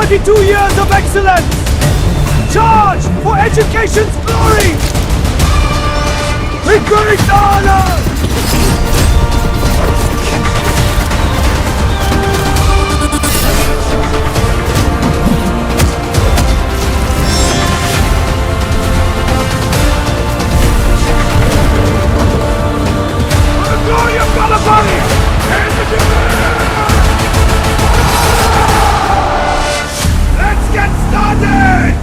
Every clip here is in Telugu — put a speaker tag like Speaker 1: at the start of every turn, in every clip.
Speaker 1: 32 years of excellence. Charge for education's glory. With great honor. For the glory of Kalabari and the Let's get started!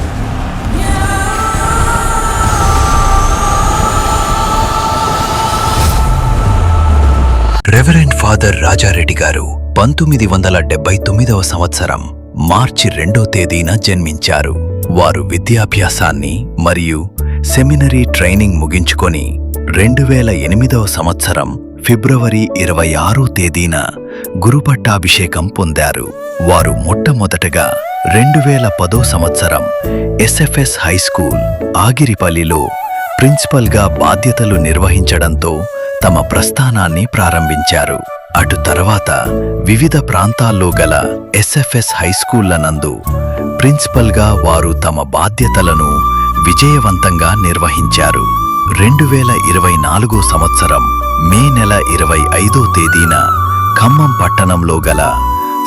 Speaker 2: Reverend father Rajareddy గారు 1979వ సంవత్సరం మార్చి 2వ తేదీన జన్మించారు. వారు విద్యాభ్యాసాన్ని మరియు సెమినరీ ట్రైనింగ్ ముగించుకొని 2008వ సంవత్సరం ఫిబ్రవరి 26వ తేదీన గురుపట్టాభిషేకం పొందారు. వారు మొట్టమొదటగా 2010వ సంవత్సరం ఎస్ఎఫ్ఎస్ హైస్కూల్ ఆగిరిపల్లిలో ప్రిన్సిపల్గా బాధ్యతలు నిర్వహించడంతో తమ ప్రస్థానాన్ని ప్రారంభించారు. అటు తర్వాత వివిధ ప్రాంతాల్లో గల ఎస్ఎఫ్ఎస్ హైస్కూళ్ల నందు ప్రిన్సిపల్గా వారు తమ బాధ్యతలను విజయవంతంగా నిర్వహించారు. 2024 సంవత్సరం మే నెల 25వ తేదీన ఖమ్మం పట్టణంలో గల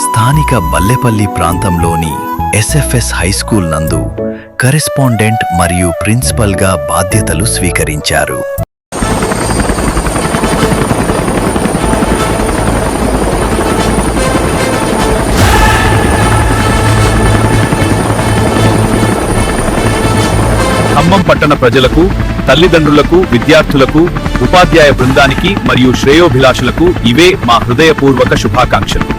Speaker 2: స్థానిక బల్లెపల్లి ప్రాంతంలోని ఎస్ఎఫ్ఎస్ హైస్కూల్ నందు కరెస్పాండెంట్ మరియు ప్రిన్సిపల్గా బాధ్యతలు స్వీకరించారు.
Speaker 3: ఖమ్మం పట్టణ ప్రజలకు, తల్లిదండ్రులకు, విద్యార్థులకు, ఉపాధ్యాయ బృందానికి మరియు శ్రేయోభిలాషులకు ఇవే మా హృదయపూర్వక శుభాకాంక్షలు.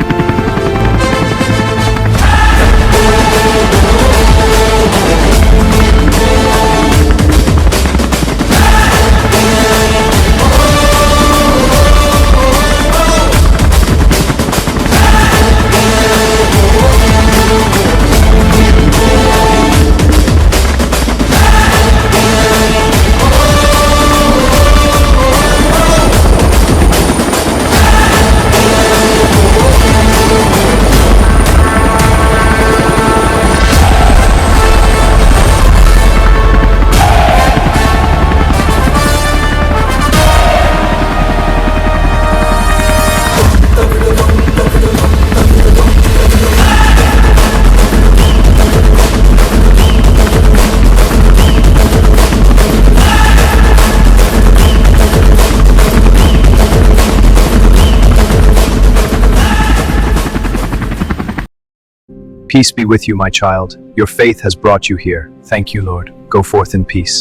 Speaker 4: Peace be with you, my child. Your faith has brought you here. Thank you, Lord. Go forth in peace.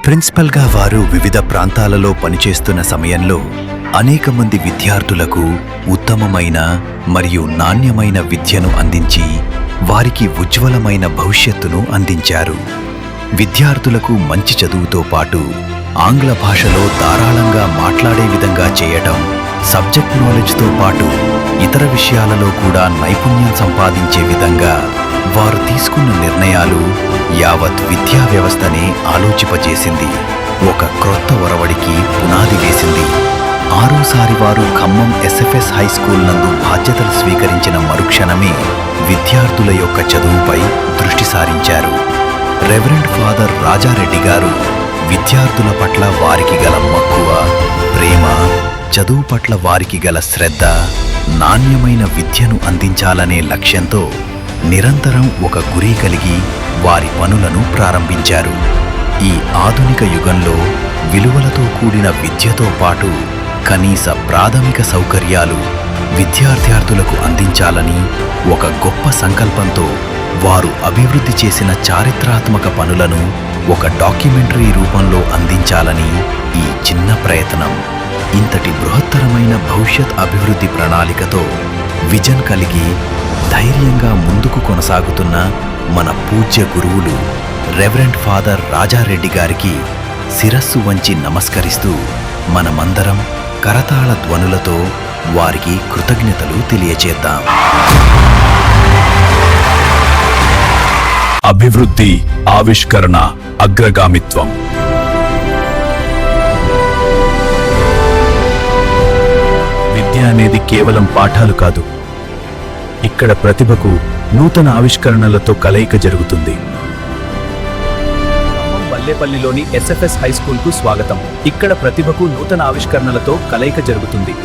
Speaker 2: ప్రిన్సిపల్గా వారు వివిధ ప్రాంతాలలో పనిచేస్తున్న సమయంలో అనేక మంది విద్యార్థులకు ఉత్తమమైన మరియు నాణ్యమైన విద్యను అందించి వారికి ఉజ్వలమైన భవిష్యత్తును అందించారు. విద్యార్థులకు మంచి చదువుతో పాటు ఆంగ్ల భాషలో ధారాళంగా మాట్లాడే విధంగా చేయటం, సబ్జెక్ట్ నాలెడ్జ్తో పాటు ఇతర విషయాలలో కూడా నైపుణ్యం సంపాదించే విధంగా వారు తీసుకున్న నిర్ణయాలు యావత్ విద్యా వ్యవస్థనే ఆలోచింపజేసింది. ఒక క్రొత్త ఒరవడికి పునాది వేసింది. 6సారి వారు ఖమ్మం ఎస్ఎఫ్ఎస్ హైస్కూల్ నందు బాధ్యతలు స్వీకరించిన మరుక్షణమే విద్యార్థుల యొక్క చదువుపై దృష్టి సారించారు. రెవరెండ్ ఫాదర్ రాజారెడ్డి గారు విద్యార్థుల పట్ల వారికి గల మక్కువ, ప్రేమ, చదువు పట్ల వారికి గల శ్రద్ధ, నాణ్యమైన విద్యను అందించాలనే లక్ష్యంతో నిరంతరం ఒక గురి కలిగి వారి పనులను ప్రారంభించారు. ఈ ఆధునిక యుగంలో విలువలతో కూడిన విద్యతో పాటు కనీస ప్రాథమిక సౌకర్యాలు విద్యార్థులకు అందించాలని ఒక గొప్ప సంకల్పంతో వారు అభివృద్ధి చేసిన చారిత్రాత్మక పనులను ఒక డాక్యుమెంటరీ రూపంలో అందించాలని ఈ చిన్న ప్రయత్నం. ఇంతటి బృహత్తరమైన భవిష్యత్ అభివృద్ధి ప్రణాళికతో విజన్ కలిగి ధైర్యంగా ముందుకు కొనసాగుతున్న మన పూజ్య గురువులు రెవరెండ్ ఫాదర్ రాజారెడ్డి గారికి శిరస్సు వంచి నమస్కరిస్తూ మనమందరం కరతాళ ధ్వనులతో వారికి కృతజ్ఞతలు తెలియచేద్దాం.
Speaker 3: అభివృద్ధి, ఆవిష్కరణ, అగ్రగామిత్వం. విద్య అనేది కేవలం పాఠాలు కాదు. ఇక్కడ ప్రతిభకు నూతన ఆవిష్కరణలతో కలయిక జరుగుతుంది. వల్లేపల్లిలోని ఎస్ఎఫ్ఎస్ హై స్కూల్ కు స్వాగతం. ఇక్కడ ప్రతిభకు నూతన ఆవిష్కరణలతో కలయిక జరుగుతుంది.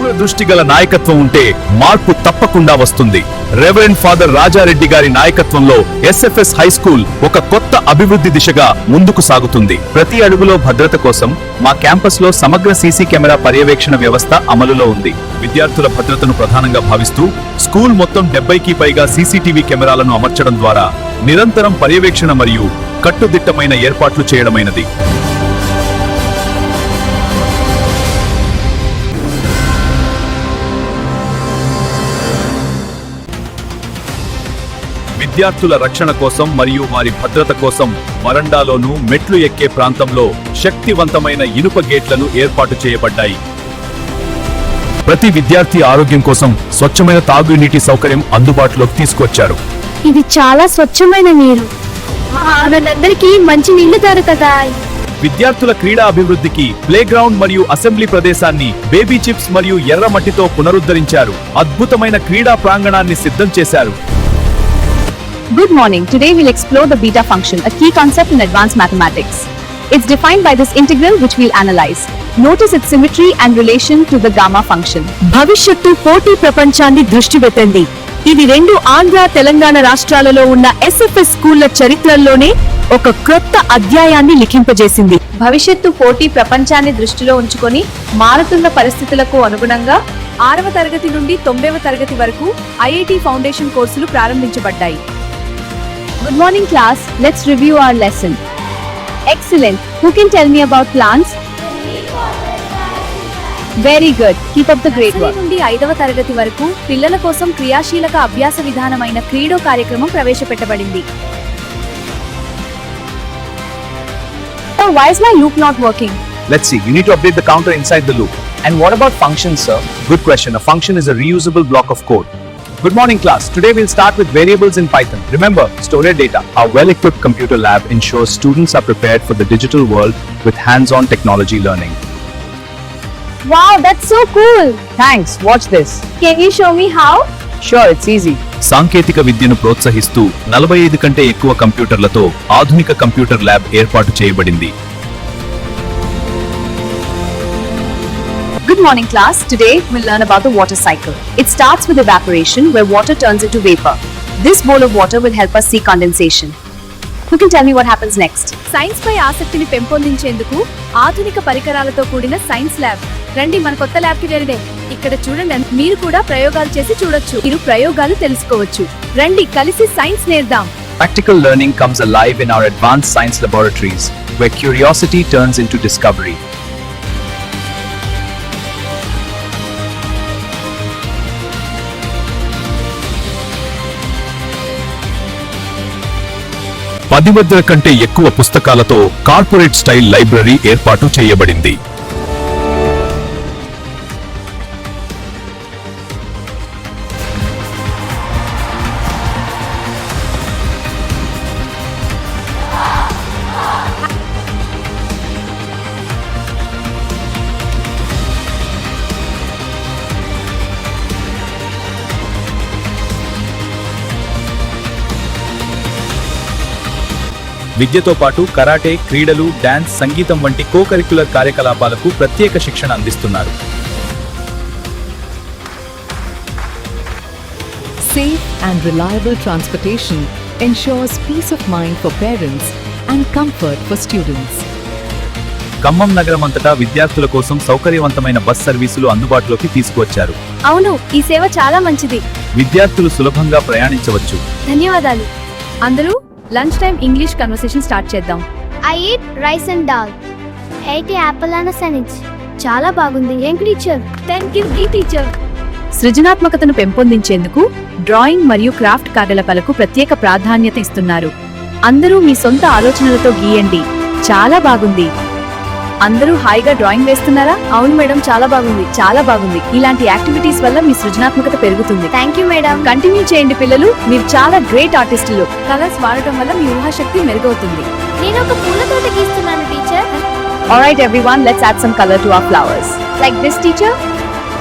Speaker 3: దూరదృష్టి గల నాయకత్వం ఉంటే మార్పు తప్పకుండా వస్తుంది. రెవరెండ్ ఫాదర్ రాజారెడ్డి గారి నాయకత్వంలో ఎస్ఎఫ్ఎస్ హై స్కూల్ ఒక కొత్త అభివృద్ధి దిశగా ముందుకు సాగుతుంది. ప్రతి అడుగులో భద్రత కోసం మా క్యాంపస్ లో సమగ్ర సీసీ కెమెరా పర్యవేక్షణ వ్యవస్థ అమలులో ఉంది. విద్యార్థుల భద్రతను ప్రధానంగా భావిస్తూ స్కూల్ మొత్తం 70కి పైగా సీసీటీవీ కెమెరాలను అమర్చడం ద్వారా నిరంతరం పర్యవేక్షణ మరియు కట్టుదిట్టమైన ఏర్పాట్లు చేయడమైనది. విద్యార్థుల రక్షణ కోసం మరియు వారి భద్రత కోసం వరండాలోనూ మెట్లు ఎక్కే ప్రాంతంలో శక్తివంతమైన ఇనుప గేట్లను ఏర్పాటు చేయబడ్డాయి. ప్రతి విద్యార్థి ఆరోగ్యం కోసం స్వచ్ఛమైన తాగునీటి సౌకర్యం అందుబాటులోకి తీసుకొచ్చారు.
Speaker 5: ఇది చాలా స్వచ్ఛమైన నీరు. మనందరికీ మంచి నీళ్లు దొరుకుతాయి.
Speaker 3: విద్యార్థుల క్రీడా అభివృద్ధికి ప్లే గ్రౌండ్ మరియు అసెంబ్లీ ప్రదేశాన్ని బేబీ చిప్స్ మరియు ఎర్ర మట్టితో పునరుద్ధరించారు. అద్భుతమైన క్రీడా ప్రాంగణాన్ని సిద్ధం చేశారు.
Speaker 6: Good morning. Today we'll explore the beta function, a key concept in advanced mathematics. It's defined by this integral which we'll analyze. Notice its symmetry and relation to the gamma function.
Speaker 5: భవిష్యత్తు పోటీ ప్రపంచాన్ని దృష్టి పెట్టండి. ఇది రెండు ఆంధ్ర తెలంగాణ రాష్ట్రాలలో ఉన్న ఎస్ఎఫ్ఎస్ స్కూళ్ల చరిత్రలోనే ఒక క్రొత్త అధ్యాయాన్ని లిఖింపజేసింది.
Speaker 6: భవిష్యత్తు పోటీ ప్రపంచాన్ని దృష్టిలో ఉంచుకొని మారుతున్న పరిస్థితులకు అనుగుణంగా 6వ తరగతి నుండి 9వ తరగతి వరకు ఐఐటి ఫౌండేషన్ కోర్సులు ప్రారంభించబడ్డాయి. Good morning class. Let's review our lesson. Excellent. Who can tell me about plants? Very good. Keep up the great work. నుండి 5వ తరగతి వరకు పిల్లల కోసం క్రియాశీలక అభ్యాస విధానమైన క్రీడో కార్యక్రమం ప్రవేశపెట్టబడింది. So why is my loop not working?
Speaker 4: Let's see. You need to update the counter inside the loop. And what about functions, sir? Good question. A function is a reusable block of code. Good morning, class. Today we'll start with variables in Python. Remember, store your data. Our well-equipped computer lab ensures students are prepared for the digital world with hands-on technology learning.
Speaker 6: Wow, that's so cool.
Speaker 5: Thanks. Watch this.
Speaker 6: Can you show me how?
Speaker 5: Sure, it's easy.
Speaker 3: సాంకేతిక విద్యను ప్రోత్సహిస్తూ 45 కంటే ఎక్కువ కంప్యూటర్లతో ఆధునిక కంప్యూటర్ ల్యాబ్ ఏర్పాటు చేయబడింది.
Speaker 6: Good morning class. Today we'll learn about the water cycle. It starts with evaporation where water turns into vapor. This bowl of water will help us see condensation. Who can tell me what happens next? Science పై ఆసక్తిని పెంపొందించేందుకు ఆధునిక పరికరాలతో కూడిన సైన్స్ ల్యాబ్. రండి మన కొత్త ల్యాబ్ కి వెళ్దాం. ఇక్కడ చూడండి, మీరు కూడా ప్రయోగాలు చేసి చూడొచ్చు. మీరు ప్రయోగాలు తెలుసుకోవచ్చు. రండి కలిసి science నేర్దాం.
Speaker 4: Practical learning comes alive in our advanced science laboratories, where curiosity turns into discovery.
Speaker 3: పదివందల కంటే ఎక్కువ పుస్తకాలతో కార్పొరేట్ స్టైల్ లైబ్రరీ ఏర్పాటు చేయబడింది. విద్యతో పాటు కరాటే, క్రీడలు, డాన్స్, సంగీతం వంటి కో-కరిక్యులర్ కార్యకలాపాలకు ప్రత్యేక శిక్షణ అందిస్తున్నారు.
Speaker 7: Safe and reliable transportation ensures peace of mind for parents and comfort for students.
Speaker 3: Khammam నగరమంతటా విద్యార్థుల కోసం సౌకర్యవంతమైన బస్ సర్వీసులు అందుబాటులోకి తీసుకువచ్చారు.
Speaker 6: అవును, ఈ సేవ చాలా మంచిది.
Speaker 3: విద్యార్థులు సులభంగా ప్రయాణించవచ్చు.
Speaker 6: ధన్యవాదాలు. అందరూ lunch time English conversation start చేద్దాం.
Speaker 8: I eat rice and dal. Ate apple and a sandwich. చాలా బాగుంది. ఏంటి టీచర్?
Speaker 6: Thank you, teacher. సృజనాత్మకతను పెంపొందించేందుకు డ్రాయింగ్ మరియు క్రాఫ్ట్ కార్యకలాపాలకు ప్రత్యేక ప్రాధాన్యత ఇస్తున్నారు. అందరూ మీ సొంత ఆలోచనలతో గీయండి. చాలా బాగుంది. అందరూ హాయిగా డ్రాయింగ్ వేస్తున్నారా? అవును మేడం, చాలా బాగుంది. చాలా బాగుంది. ఇలాంటి యాక్టివిటీస్ వల్ల మీ సృజనాత్మకత పెరుగుతుంది.
Speaker 8: Thank you madam.
Speaker 6: కంటిన్యూ చేయండి పిల్లలు. మీరు చాలా గ్రేట్ ఆర్టిస్టులు. కలర్స్ వాడటం వల్ల మీ ఊహాశక్తి మెరుగవుతుంది.
Speaker 8: నేను ఒక పూల తోట గీస్తున్నాను teacher.
Speaker 6: Alright everyone, let's add some color to our flowers. Like this teacher?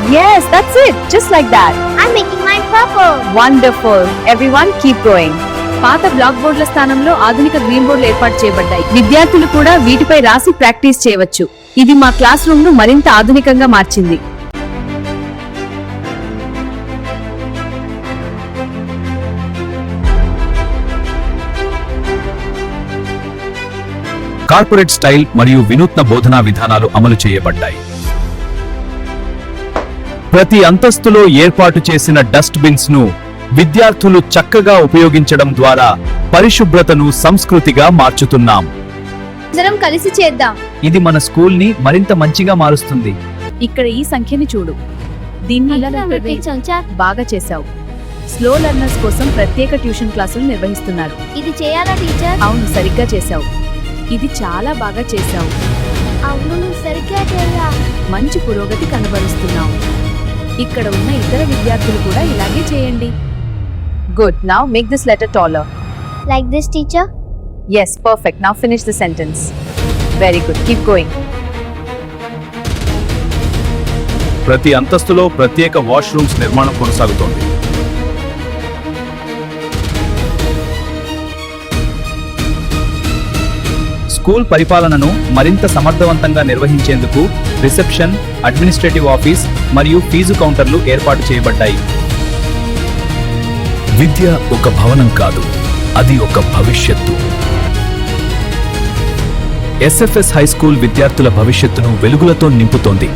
Speaker 6: Yes, that's it. Just like that.
Speaker 8: I'm making mine purple.
Speaker 6: Wonderful. Everyone keep going. పాత బ్లాక్ బోర్డుల స్థానంలో ఆధునిక గ్రీన్ బోర్డులు ఏర్పాటు చేయబడ్డాయి. విద్యార్థులు కూడా వీటిపై రాసి ప్రాక్టీస్ చేయవచ్చు. ఇది మా క్లాస్ రూమ్ ను మరింత ఆధునికంగా మార్చింది.
Speaker 3: కార్పొరేట్ స్టైల్ మరియు వినూత్న బోధనా విధానాలు అమలు చేయబడ్డాయి. ప్రతి అంతస్తులో ఏర్పాటు చేసిన డస్ట్ బిన్స్ ను విద్యార్థులు చక్కగా ఉపయోగించడం ద్వారా పరిశుభ్రతను సంస్కృతిగా మార్చుతున్నాం.
Speaker 8: అందరం కలిసి చేద్దాం.
Speaker 4: ఇది మన స్కూల్ ని మరింత మంచిగా మారుస్తుంది.
Speaker 6: ఇక్కడ ఈ సంఖ్యని చూడు. దీన్ని ఇలా బాగా చేశావు. స్లో లెర్నర్స్ కోసం ప్రత్యేక ట్యూషన్ క్లాసులు నిర్వహిస్తున్నారు.
Speaker 8: ఇది చేయాలా టీచర్?
Speaker 6: అవును, సరిగ్గా చేశావు. ఇది చాలా బాగా చేశావు.
Speaker 8: అవును, నువ్వు సరిగ్గా చేయాలా?
Speaker 6: మంచి పురోగతి కనబరుస్తున్నావు. ఇక్కడ ఉన్న ఇతర విద్యార్థులు కూడా ఇలాగే చేయండి. Good. Now make this letter taller.
Speaker 8: Like this, teacher?
Speaker 6: Yes, perfect. Now finish the sentence. Very good. Keep going.
Speaker 3: ప్రతి అంతస్తులో ప్రత్యేక వాష్రూమ్స్ నిర్మాణం కొనసాగుతోంది.
Speaker 4: స్కూల్ పరిపాలనను మరింత సమర్థవంతంగా నిర్వహించేందుకు రిసెప్షన్, అడ్మినిస్ట్రేటివ్ ఆఫీస్ మరియు ఫీజు కౌంటర్లు ఏర్పాటు చేయబడ్డాయి.
Speaker 3: విద్య ఒక భవనం కాదు, అది ఒక భవిష్యత్తు. ఎస్ఎఫ్ఎస్ హై స్కూల్ విద్యార్థుల భవిష్యత్తును వెలుగులతో నింపుతోంది.